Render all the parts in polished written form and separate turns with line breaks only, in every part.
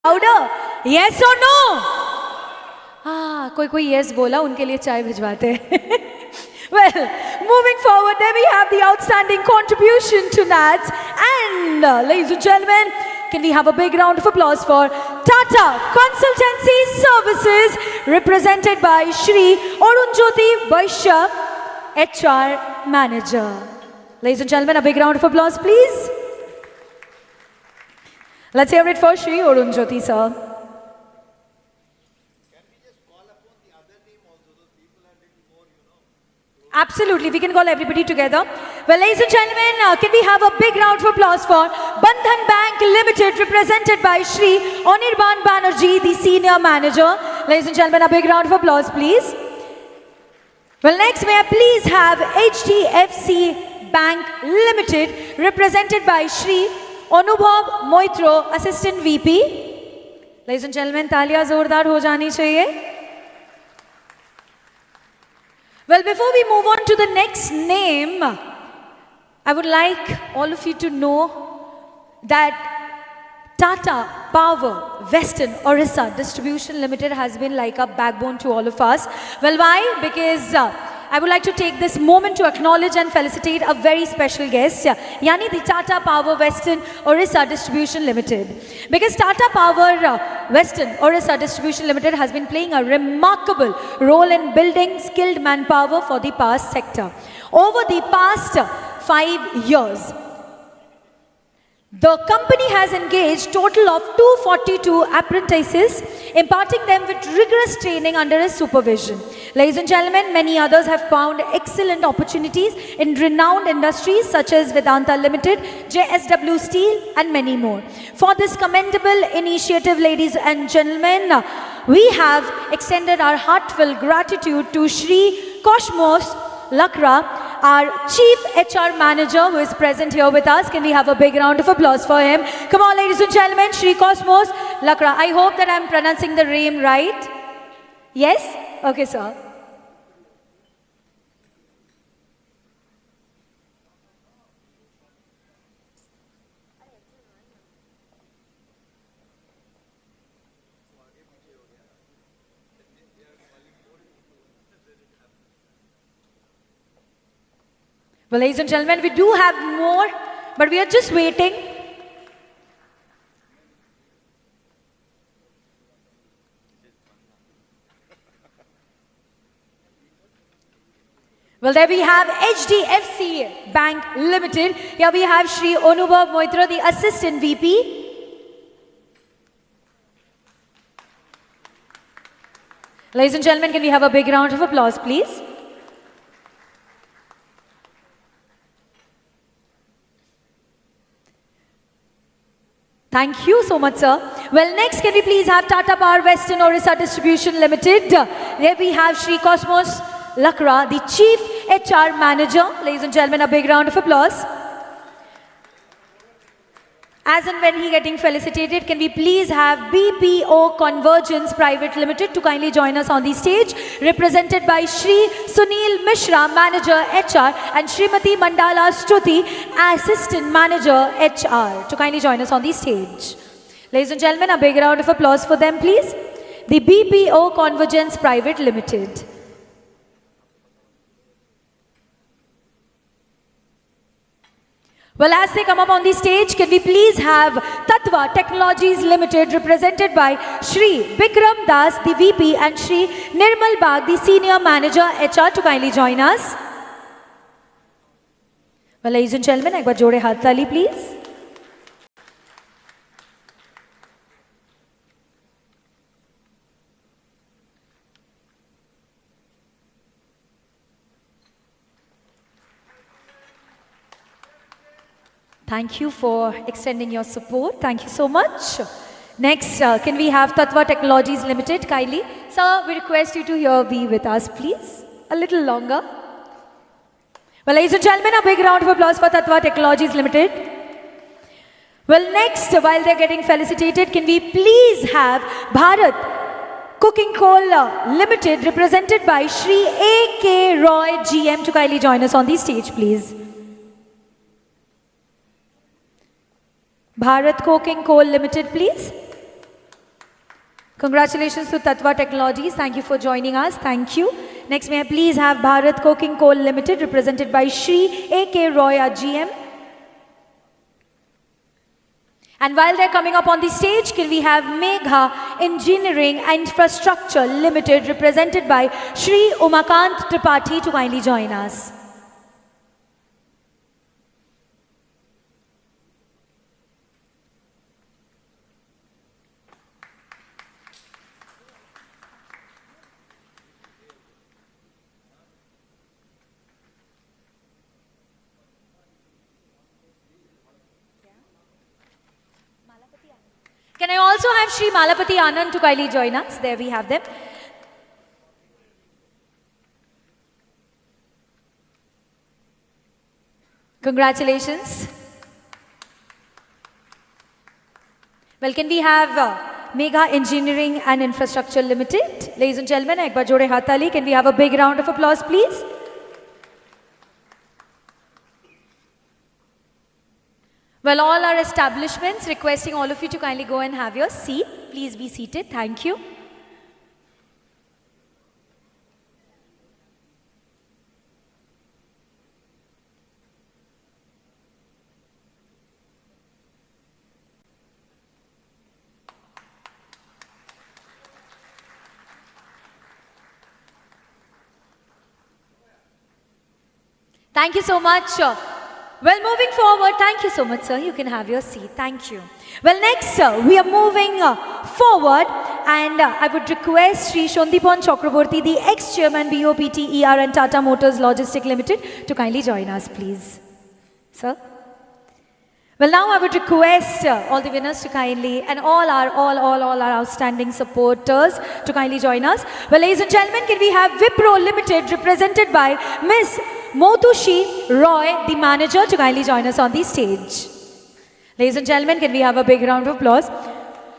Louder. Yes or no? हाँ, कोई yes बोला, उनके लिए चाय भिजवाते हैं. Well, moving forward, there we have the outstanding contribution to NATS. And ladies and gentlemen, can we have a big round of applause for Tata Consultancy Services, represented by Shri Arunjyoti Vaishya, HR Manager. Ladies and gentlemen, a big round of applause, please. Let's hear it for Shri Arunjyoti, sir. Absolutely, we can call everybody together. Well, ladies and gentlemen, can we have a big round of applause for Bandhan Bank Limited, represented by Shri Anirban Banerjee, the Senior Manager. Ladies and gentlemen, a big round of applause, please. Well, next, may I please have HDFC Bank Limited, represented by Shri Anubhav Moitro, Assistant VP. Ladies and gentlemen, तालियां जोरदार हो जानी चाहिए. Well, before we move on to the next name, I would like all of you to know that Tata Power Western Orissa Distribution Limited has been like a backbone to all of us. Well, why? Because I would like to take this moment to acknowledge and felicitate a very special guest, yani the Tata Power Western Orissa Distribution Limited. Because Tata Power Western Orissa Distribution Limited has been playing a remarkable role in building skilled manpower for the power sector. Over the past 5 years, the company has engaged total of 242 apprentices, imparting them with rigorous training under his supervision. Ladies and gentlemen, many others have found excellent opportunities in renowned industries such as Vedanta Limited, JSW Steel and many more. For this commendable initiative, ladies and gentlemen, we have extended our heartfelt gratitude to Shri Cosmos Lakra, our Chief HR Manager, who is present here with us. Can we have a big round of applause for him? Come on, ladies and gentlemen, Shri Cosmos Lakra. I hope that I'm pronouncing the name right. Yes? Okay, sir. Well, ladies and gentlemen, we do have more, but we are just waiting. Well, there we have HDFC Bank Limited. Here we have Shri Anubhav Moitra, the Assistant VP. Ladies and gentlemen, can we have a big round of applause, please? Thank you so much, sir. Well, next, can we please have Tata Power Western Orissa Distribution Limited. There we have Shri Cosmos Lakra, the Chief HR Manager. Ladies and gentlemen, a big round of applause. As and when he getting felicitated, can we please have BPO Convergence Private Limited to kindly join us on the stage, represented by Shri Sunil Mishra, Manager HR, and Srimati Mandala Stuti, Assistant Manager HR, to kindly join us on the stage. Ladies and gentlemen, a big round of applause for them, please. The BPO Convergence Private Limited. Well, as they come up on the stage, can we please have Tatva Technologies Limited, represented by Shri Bikram Das, the VP, and Shri Nirmal Bag, the Senior Manager HR, to kindly join us. Well, ladies and gentlemen, ek baar jode haath tali, please. Thank you for extending your support. Thank you so much. Next, can we have Tatva Technologies Limited, Kylie? Sir, we request you to here be with us, please. A little longer. Well, ladies and gentlemen, a big round of applause for Tatva Technologies Limited. Well, next, while they're getting felicitated, can we please have Bharat Cooking Coal Limited, represented by Shri A.K. Roy, GM, to kindly join us on the stage, please. Bharat Coking Coal Limited, please. Congratulations to Tatva Technologies. Thank you for joining us. Thank you. Next, may I please have Bharat Coking Coal Limited, represented by Shri A.K. Roy, our GM. And while they're coming up on the stage, can we have Megha Engineering and Infrastructure Limited, represented by Shri Umakant Tripathi, to kindly join us. Can I also have Shri Malapati Anand to kindly join us? There we have them. Congratulations. Well, can we have Megha Engineering and Infrastructure Limited? Ladies and gentlemen, ek baar jode haath tali. Can we have a big round of applause, please? Well, all our establishments, requesting all of you to kindly go and have your seat. Please be seated. Thank you. Thank you so much. Well, moving forward, thank you so much, sir. You can have your seat. Thank you. Well, next, we are moving forward, and I would request Sri Shondipan Chakraborty, the ex-chairman BOPT ER and Tata Motors Logistics Limited, to kindly join us, please. Sir? Well, now I would request all the winners to kindly, and all our outstanding supporters to kindly join us. Well, ladies and gentlemen, can we have Wipro Limited, represented by Miss Motushi Roy, the manager, to kindly join us on the stage. Ladies and gentlemen, can we have a big round of applause?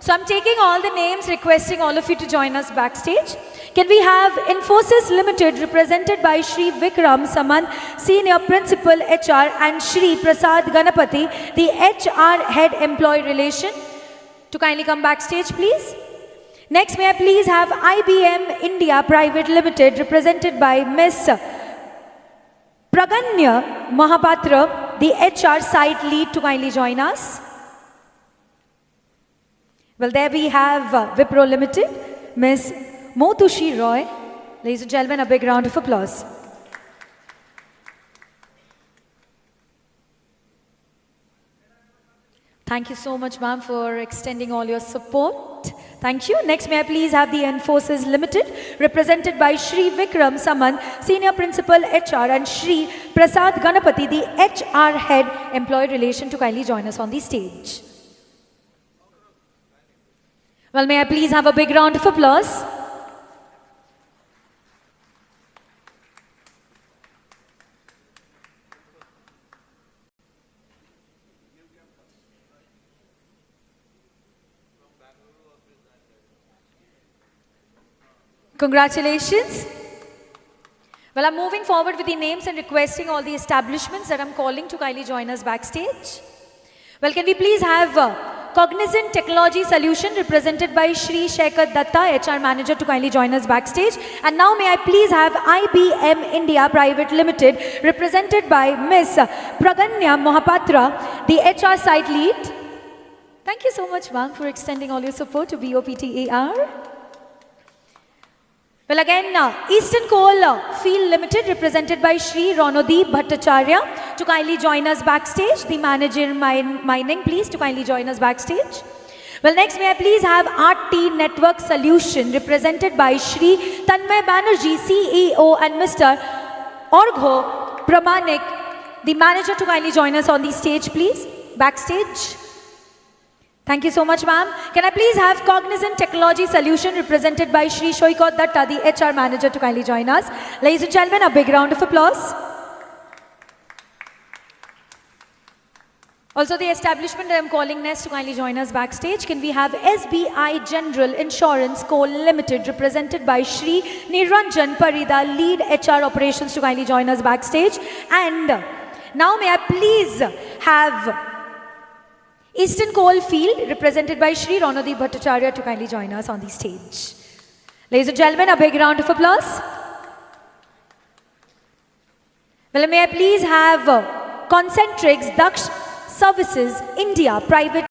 So I'm taking all the names, requesting all of you to join us backstage. Can we have Infosys Limited, represented by Shri Vikram Samant, Senior Principal HR, and Shri Prasad Ganapati, the HR Head Employee Relation, to kindly come backstage, please. Next, may I please have IBM India Private Limited, represented by Miss Praganya Mahapatra, the HR Site Lead, to kindly join us. Well, there we have Wipro Limited, Miss Motushi Roy. Ladies and gentlemen, a big round of applause. Thank you so much, ma'am, for extending all your support. Thank you. Next, may I please have the Infosys Limited, represented by Shri Vikram Samant, Senior Principal HR, and Shri Prasad Ganapati, the HR Head Employee Relation, to kindly join us on the stage. Well, may I please have a big round of applause? Congratulations. Well, I'm moving forward with the names and requesting all the establishments that I'm calling to kindly join us backstage. Well, can we please have Cognizant Technology Solution, represented by Shri Shekhar Datta, HR Manager, to kindly join us backstage. And now may I please have IBM India Private Limited, represented by Miss Praganya Mohapatra, the HR Site Lead. Thank you so much, ma'am, for extending all your support to BOPT AR. Well, again, Eastern Coal Field Limited, represented by Shri Ronodeep Bhattacharya, to kindly join us backstage. The manager mining, please, to kindly join us backstage. Well, next, may I please have RT Network Solution, represented by Shri Tanmay Banerjee, CEO, and Mr. Orgho Pramanik, the manager, to kindly join us on the stage, please, backstage. Thank you so much, ma'am. Can I please have Cognizant Technology Solution, represented by Shri Shoykot Datta, the HR Manager, to kindly join us. Ladies and gentlemen, a big round of applause. Also, the establishment that I'm calling next to kindly join us backstage. Can we have SBI General Insurance Co. Limited, represented by Shri Niranjan Parida, Lead HR Operations, to kindly join us backstage. And now may I please have Eastern Coal Field, represented by Shri Ronodeep Bhattacharya, to kindly join us on the stage. Ladies and gentlemen, a big round of applause. Well, may I please have Concentrix Daksh Services India Private